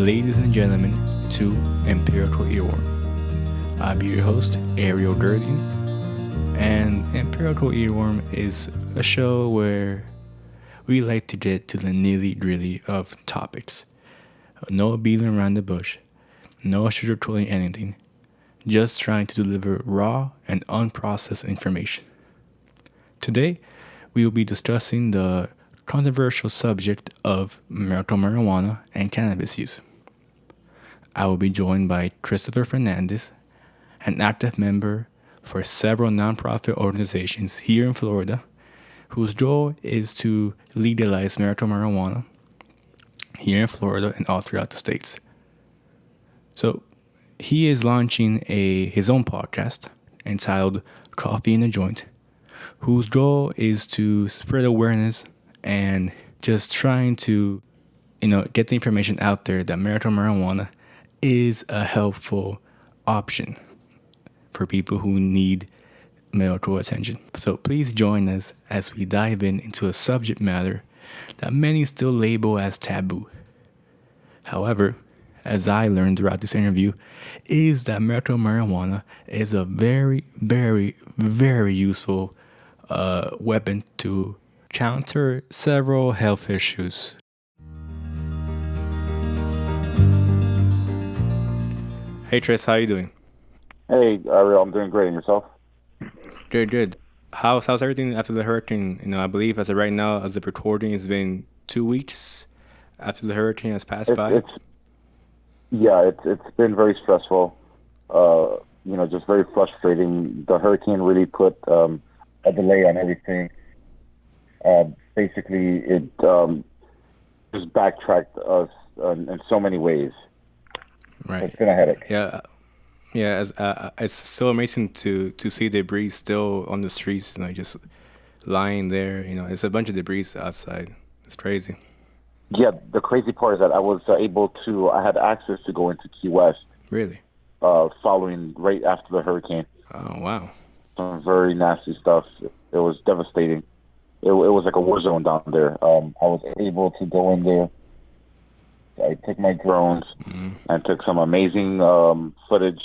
ladies and gentlemen, to Empirical Earworm. I'll be your host, Ariel Gerding, and Empirical Earworm is a show where we like to get to the nitty-gritty of topics. No beating around the bush, no sugarcoating anything, just trying to deliver raw and unprocessed information. Today, we will be discussing the controversial subject of medical marijuana and cannabis use. I will be joined by Christopher Fernandez, an active member for several nonprofit organizations here in Florida, whose goal is to legalize medical marijuana here in Florida and all throughout the states. So he is launching his own podcast entitled Coffee in a Joint, whose goal is to spread awareness and just trying to, get the information out there that medical marijuana is a helpful option for people who need medical attention. So please join us as we dive into a subject matter that many still label as taboo. However, as I learned throughout this interview, is that medical marijuana is a very, very, very useful weapon to counter several health issues. Hey Tris, how you doing? Hey, Ariel, I'm doing great. And yourself? Good. How's everything after the hurricane? I believe as of right now, as the recording, it's been 2 weeks after the hurricane has passed by. It's been very stressful. Just very frustrating. The hurricane really put a delay on everything. Basically, it just backtracked us in so many ways. Right. It's been a headache. Yeah. It's so amazing to see debris still on the streets, just lying there. It's a bunch of debris outside. It's crazy. Yeah, the crazy part is that I had access to go into Key West. Really? Following right after the hurricane. Oh, wow. Some very nasty stuff. It was devastating. It was like a war zone down there. I was able to go in there. I took my drones and took some amazing footage.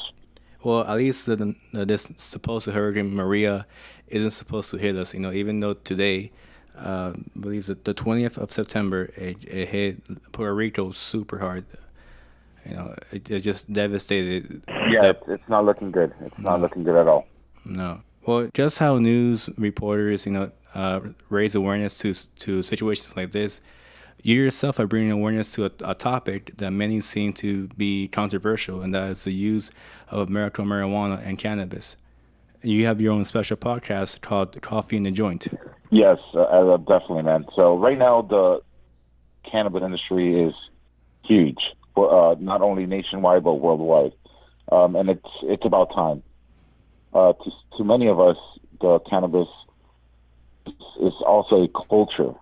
Well, at least this supposed Hurricane Maria isn't supposed to hit us. Even though today, I believe that the 20th of September, it hit Puerto Rico super hard. It just devastated. Yeah, it's not looking good. It's not looking good at all. No. Well, just how news reporters, raise awareness to situations like this. You yourself are bringing awareness to a topic that many seem to be controversial, and that is the use of medical marijuana and cannabis. You have your own special podcast called Coffee in a Joint. Yes, definitely, man. So right now, the cannabis industry is huge, not only nationwide but worldwide, and it's about time. To many of us, the cannabis is also a culture.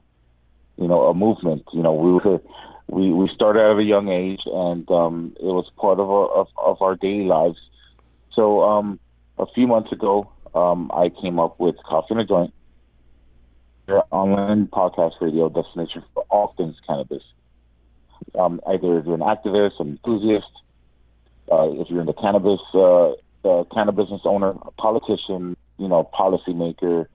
A movement. We started at a young age, and it was part of our daily lives. So a few months ago, I came up with Coffee in a Joint, your online podcast radio destination for all things cannabis. Either if you're an activist, an enthusiast, if you're in the cannabis business owner, a politician, policymaker.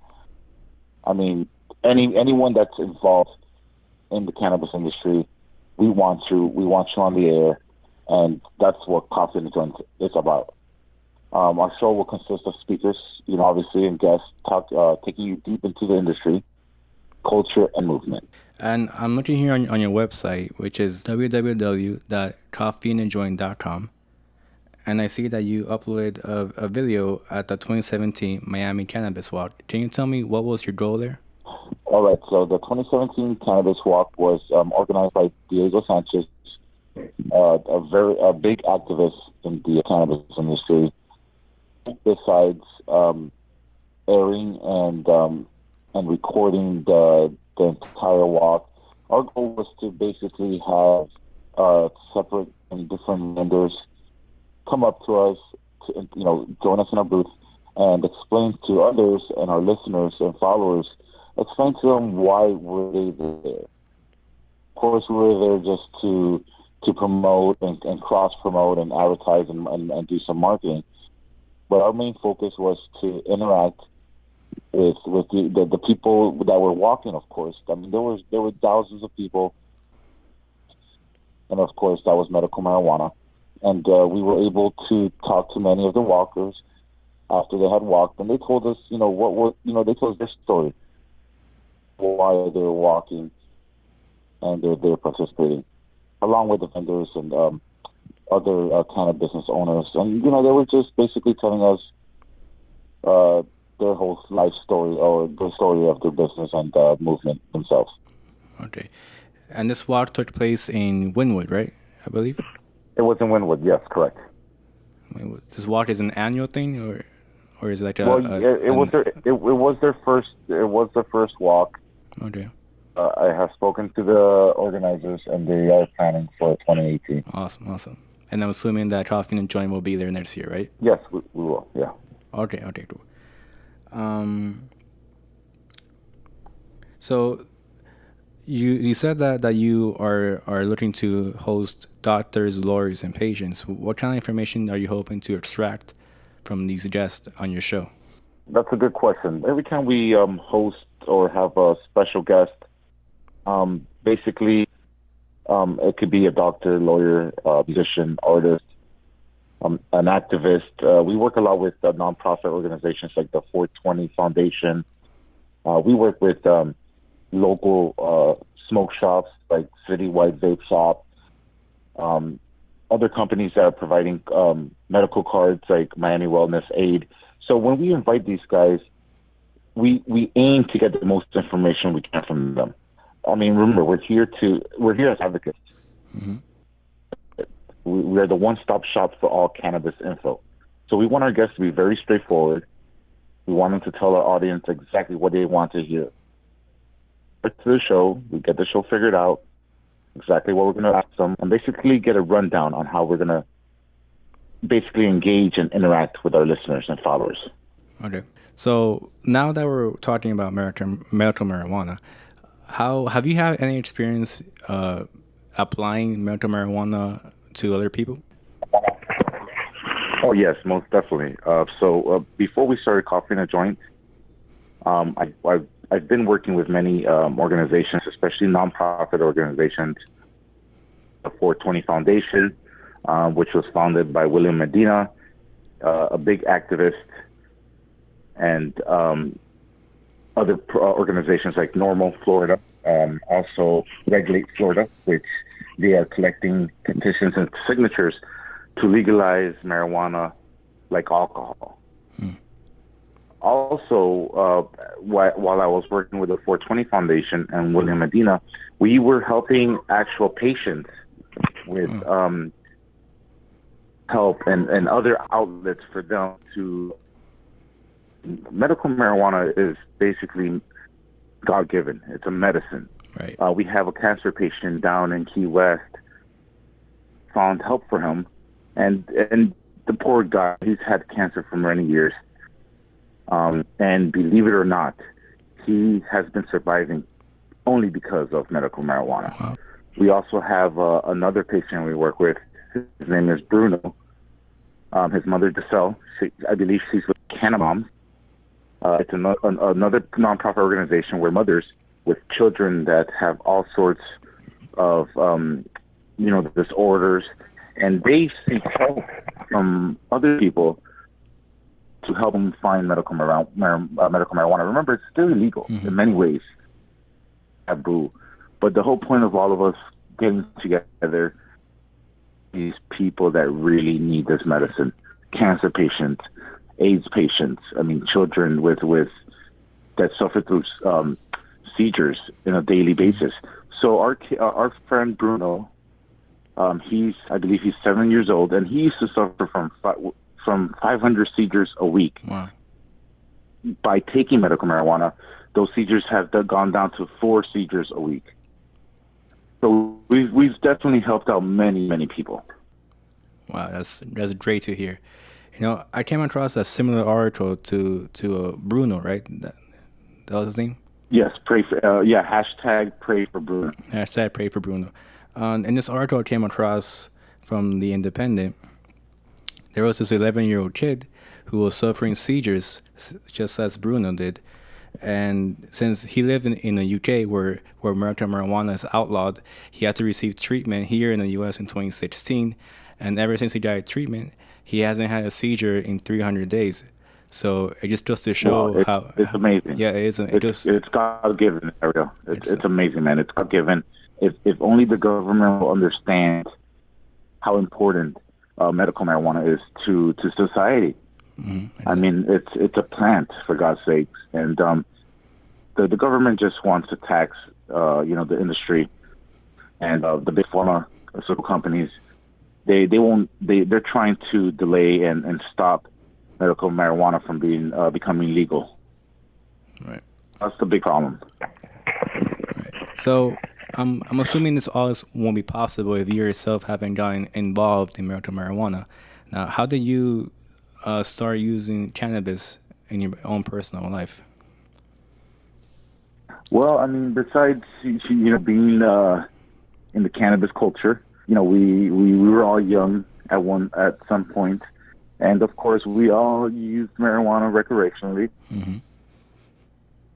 I mean, anyone that's involved in the cannabis industry, we want you on the air, and that's what Coffee in the Joint is about. Our show will consist of speakers, obviously, and guests taking you deep into the industry, culture, and movement. And I'm looking here on your website, which is www.coffeeinajoint.com, and I see that you uploaded a video at the 2017 Miami Cannabis Walk. Can you tell me what was your goal there? All right, so the 2017 Cannabis Walk was organized by Diego Sanchez, a big activist in the cannabis industry. Besides airing and recording the entire walk, our goal was to basically have separate and different vendors come up to us, join us in our booth, and explain to others and our listeners and followers. Explain to them why were they there. Of course, we were there just to to promote and cross promote and advertise and do some marketing. But our main focus was to interact with the people that were walking. Of course, I mean there were thousands of people, and of course that was medical marijuana. And we were able to talk to many of the walkers after they had walked, and they told us, they told us their story, why they were walking, and they're participating, along with the vendors and other kind of business owners. And, they were just basically telling us their whole life story or the story of their business and movement themselves. Okay. And this walk took place in Wynwood, right? I believe? It was in Wynwood, yes, correct. This walk is an annual thing, or is it like it was their first walk. Okay. I have spoken to the organizers, and they are planning for 2018. Awesome. And I'm assuming that Coffee and Joint will be there next year, right? Yes, we will. Yeah. Okay, cool. So you said that you are looking to host doctors, lawyers, and patients. What kind of information are you hoping to extract from these guests on your show? That's a good question. Every time we host or have a special guest, basically it could be a doctor, lawyer, musician, artist, an activist. We work a lot with nonprofit organizations like the 420 Foundation. We work with local smoke shops like Citywide Vape Shop, other companies that are providing medical cards like Miami Wellness Aid. So when we invite these guys, we aim to get the most information we can from them. I mean, remember, we're here as advocates. Mm-hmm. We are the one-stop shop for all cannabis info. So we want our guests to be very straightforward. We want them to tell our audience exactly what they want to hear. To the show, we get the show figured out, exactly what we're going to ask them, and basically get a rundown on how we're going to basically engage and interact with our listeners and followers. Okay. So now that we're talking about medical marijuana, how have you had any experience applying medical marijuana to other people? Oh, yes, most definitely. So before we started Coffee and a Joint, I've been working with many organizations, especially nonprofit organizations. The 420 Foundation, which was founded by William Medina, a big activist, and other organizations like Normal Florida, also Regulate Florida, which they are collecting petitions and signatures to legalize marijuana like alcohol. Also, while I was working with the 420 Foundation and William Medina, we were helping actual patients with help and other outlets for them to. Medical marijuana is basically God-given. It's a medicine. Right. We have a cancer patient down in Key West. Found help for him, and the poor guy, he's had cancer for many years. And believe it or not, he has been surviving only because of medical marijuana. Wow. We also have another patient we work with. His name is Bruno. His mother, Giselle, I believe she's with Cannabis. It's another nonprofit organization where mothers with children that have all sorts of, disorders, and they seek help from other people to help them find medical marijuana. Remember, it's still illegal in many ways, taboo. But the whole point of all of us getting together, these people that really need this medicine, cancer patients, AIDS patients, children with that suffer through seizures on a daily basis. So our friend Bruno, I believe he's 7 years old, and he used to suffer from 500 seizures a week. Wow. By taking medical marijuana, those seizures have gone down to 4 seizures a week. So we've definitely helped out many, many people. Wow, that's great to hear. I came across a similar article to Bruno, right? That was his name? Yes, hashtag pray for Bruno. Hashtag pray for Bruno. In this article I came across from The Independent, there was this 11-year-old kid who was suffering seizures, just as Bruno did. And since he lived in the UK, where medical marijuana is outlawed, he had to receive treatment here in the US in 2016. And ever since he got treatment, he hasn't had a seizure in 300 days. So it just goes to show it's amazing. Yeah, it is. It's God given, Ariel. It's amazing, man. It's God given. If only the government will understand how important medical marijuana is to society. Mm-hmm, exactly. I mean, it's a plant, for God's sakes, and the government just wants to tax the industry and the big pharmaceutical companies. They're trying to delay and stop medical marijuana from becoming legal. Right. That's the big problem. Right. So I'm assuming this all won't be possible if you yourself haven't gotten involved in medical marijuana. Now, how did you start using cannabis in your own personal life? Well, I mean, besides being in the cannabis culture, we were all young at some point, and of course we all used marijuana recreationally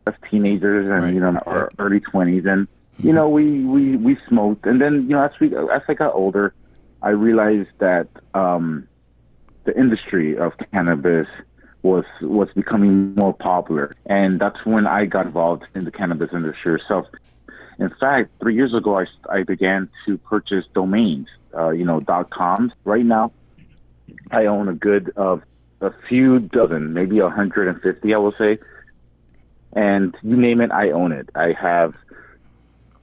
as teenagers and in our early 20s, and we smoked, and then as I got older, I realized that the industry of cannabis was becoming more popular, and that's when I got involved in the cannabis industry itself. In fact, 3 years ago, I began to purchase domains, .coms. Right now, I own a few dozen, maybe 150, I will say, and you name it, I own it. I have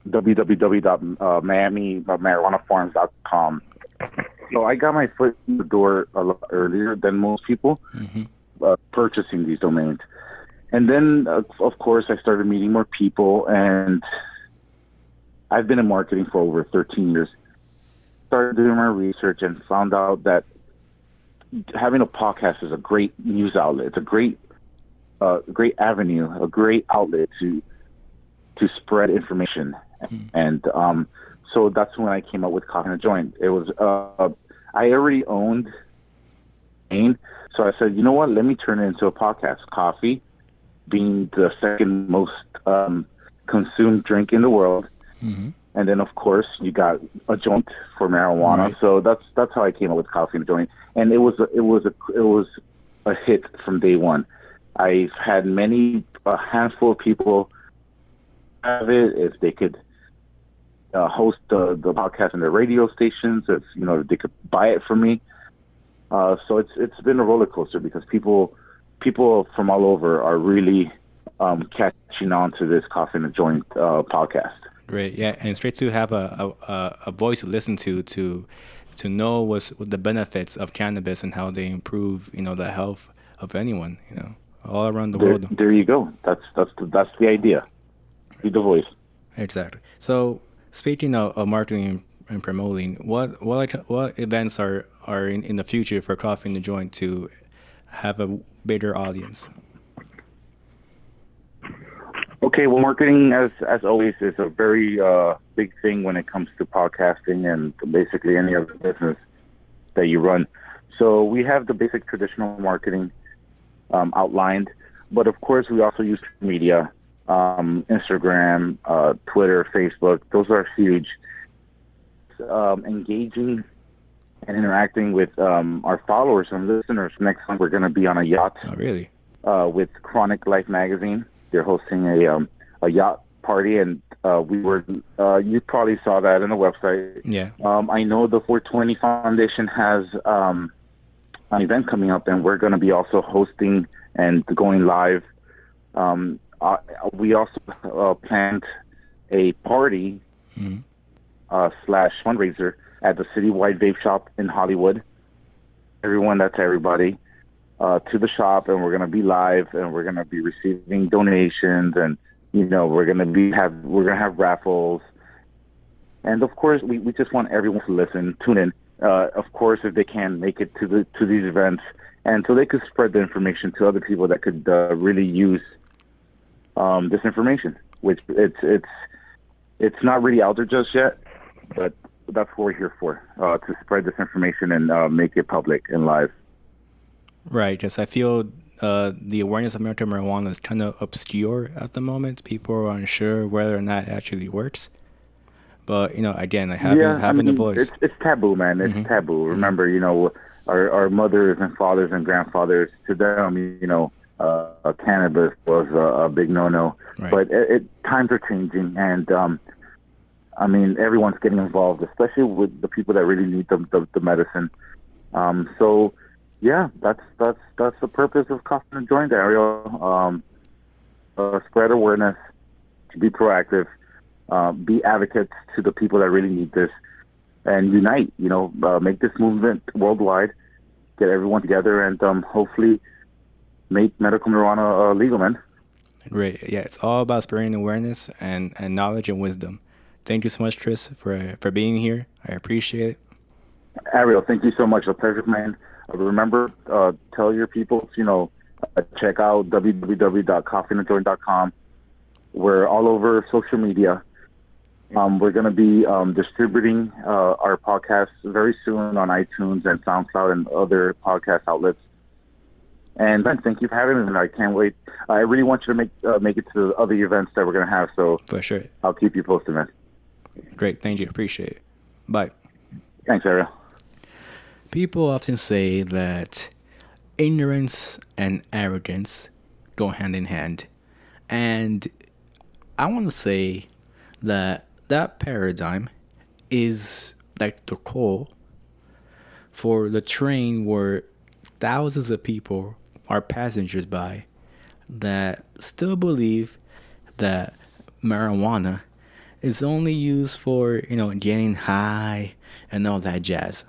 www.miamimarijuanafarms.com. So I got my foot in the door a lot earlier than most people purchasing these domains. And then, of course, I started meeting more people, and I've been in marketing for over 13 years. Started doing my research and found out that having a podcast is a great news outlet. It's a great avenue, a great outlet to spread information. And so that's when I came up with Coffee and a Joint. It was I already owned AIM, so I said, you know what? Let me turn it into a podcast. Coffee being the second most consumed drink in the world, and then of course you got a joint for marijuana. Right. So that's how I came up with Coffee and a Joint, and it was a hit from day one. I've had a handful of people have it if they could host the podcast on their radio stations, if they could buy it from me. So it's been a roller coaster because people from all over are really catching on to this Coffee and a Joint podcast. Great, yeah, and it's great to have a voice to listen to know what the benefits of cannabis and how they improve the health of anyone all around the world. There you go. That's the idea. Be the voice. Exactly. So speaking of marketing and promoting, what events are in the future for Coffee and the Joint to have a bigger audience? Okay, well, marketing, as always, is a very big thing when it comes to podcasting and basically any other business that you run. So we have the basic traditional marketing outlined, but of course we also use media, Instagram, Twitter, Facebook. Those are huge. Engaging and interacting with our followers and listeners. Next time we're going to be on a yacht. Oh, really? With Chronic Life magazine. They're hosting a yacht party, and we were. You probably saw that on the website. Yeah. I know the 420 Foundation has an event coming up, and we're going to be also hosting and going live. We also planned a party slash fundraiser at the Citywide Vape Shop in Hollywood. That's everybody. To the shop, and we're going to be live, and we're going to be receiving donations, and we're going to have raffles, and of course we just want everyone to tune in. Of course, if they can make it to these events, and so they could spread the information to other people that could really use this information, which it's not really out there just yet, but that's what we're here for, to spread this information and make it public and live. Right, because I feel the awareness of medical marijuana is kind of obscure at the moment. People are unsure whether or not it actually works. But again, like having the voice. It's taboo, man. It's taboo. Remember, our mothers and fathers and grandfathers, to them, cannabis was a big no-no. Right. But times are changing, and everyone's getting involved, especially with the people that really need the medicine. So, yeah, that's the purpose of Coffee and Joint, Ariel. Spread awareness, be proactive, be advocates to the people that really need this, and unite. Make this movement worldwide, get everyone together, and hopefully make medical marijuana legal, man. Right. Yeah, it's all about spreading awareness and knowledge and wisdom. Thank you so much, Tris, for being here. I appreciate it. Ariel, thank you so much. A pleasure, man. Remember, tell your people, check out www.coffeeandjoint.com. We're all over social media. We're going to be distributing our podcast very soon on iTunes and SoundCloud and other podcast outlets. And Ben, thank you for having me, and I can't wait. I really want you to make it to the other events that we're going to have. So for sure, I'll keep you posted, man. Great, thank you, appreciate it. Bye. Thanks, Ariel. People often say that ignorance and arrogance go hand in hand, and I want to say that paradigm is like the coal for the train where thousands of people are passengers by that still believe that marijuana is only used for, getting high and all that jazz.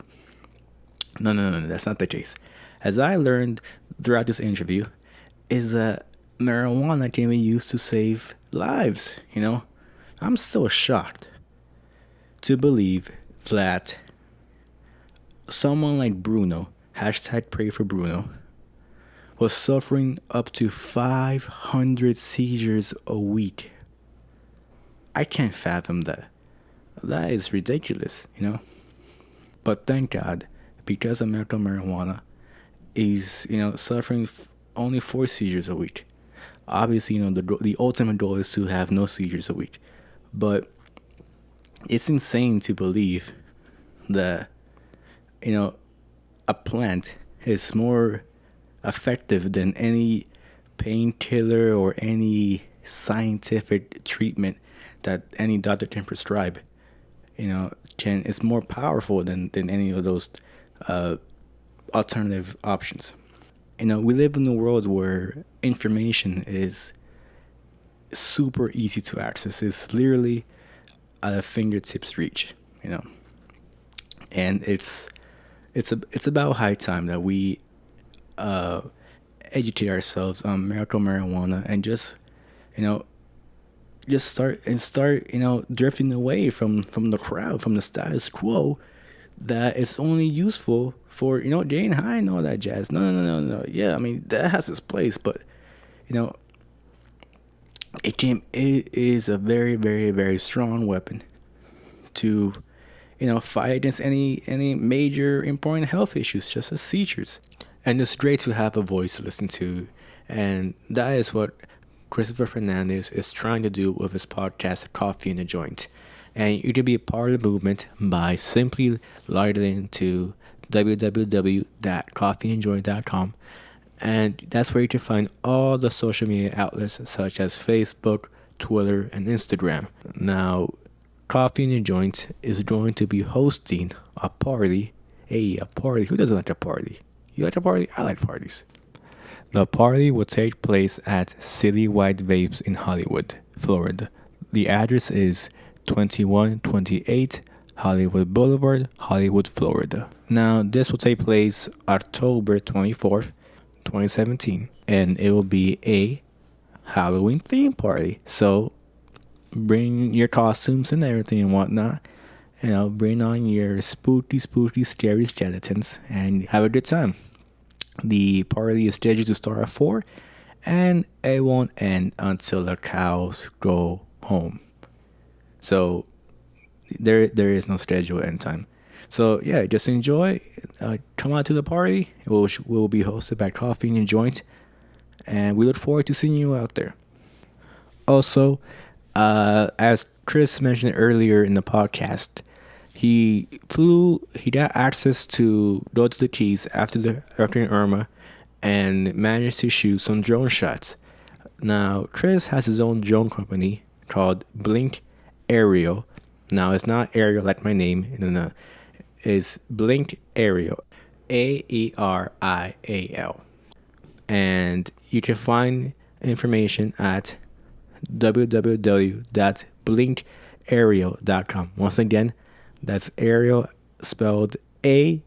No, that's not the case. As I learned throughout this interview, is that marijuana can be used to save lives, I'm still shocked to believe that someone like Bruno, #pray for Bruno, was suffering up to 500 seizures a week. I can't fathom that. That is ridiculous, But thank God, because of medical marijuana, he's, suffering only 4 seizures a week. Obviously, the ultimate goal is to have no seizures a week. But it's insane to believe that, a plant is more effective than any painkiller or any scientific treatment that any doctor can prescribe. It's more powerful than any of those alternative options. We live in a world where information is super easy to access. It's literally at a fingertips reach, and it's about high time that we educate ourselves on medical marijuana and just start drifting away from the crowd, from the status quo that is only useful for getting high and all that jazz. No. Yeah, that has its place, but it is a very, very, very strong weapon to fight against any major important health issues, just as seizures. And it's great to have a voice to listen to, and that is what Christopher Fernandez is trying to do with his podcast Coffee and a Joint. And you can be a part of the movement by simply logging into www.coffeeandjoint.com, and that's where you can find all the social media outlets such as Facebook, Twitter, and Instagram. Now, Coffee and a Joint is going to be hosting a party. Hey, a party. Who doesn't like a party? You like a party? I like parties. The party will take place at Citywide Vapes in Hollywood, Florida. The address is 2128 Hollywood Boulevard, Hollywood, Florida. Now, this will take place October 24th, 2017, and it will be a Halloween theme party. So, bring your costumes and everything and whatnot. Bring on your spooky, scary skeletons and have a good time. The party is scheduled to start at 4, and it won't end until the cows go home. So, there is no scheduled end time. So yeah, just enjoy. Come out to the party. Will be hosted by Coffee and Joint, and we look forward to seeing you out there. Also, as Chris mentioned earlier in the podcast, he got access to those the keys after the Hurricane Irma, and managed to shoot some drone shots. Now, Chris has his own drone company called Blink Aerial. Now, it's not Aerial like my name. No. It's Blink Aerial. Aerial. And you can find information at www.blinkaerial.com. Once again, that's Aerial spelled Aerial.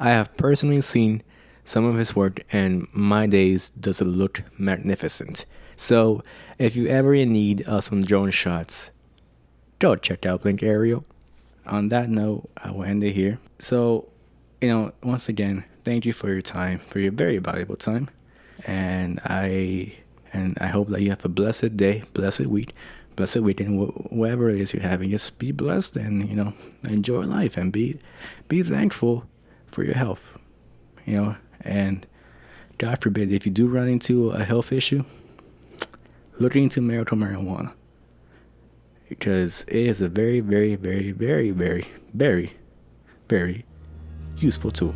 I have personally seen some of his work, and my days does it look magnificent. So if you ever in need of some drone shots, go check out Blink Aerial. On that note, I will end it here. So, once again, thank you for your time, for your very valuable time, and I hope that you have a blessed day, blessed week, blessed weekend, whatever it is you're having. Just be blessed and enjoy life and be thankful for your health, and God forbid if you do run into a health issue, look into medical marijuana, because it is a very, very, very, very, very, very, very useful tool.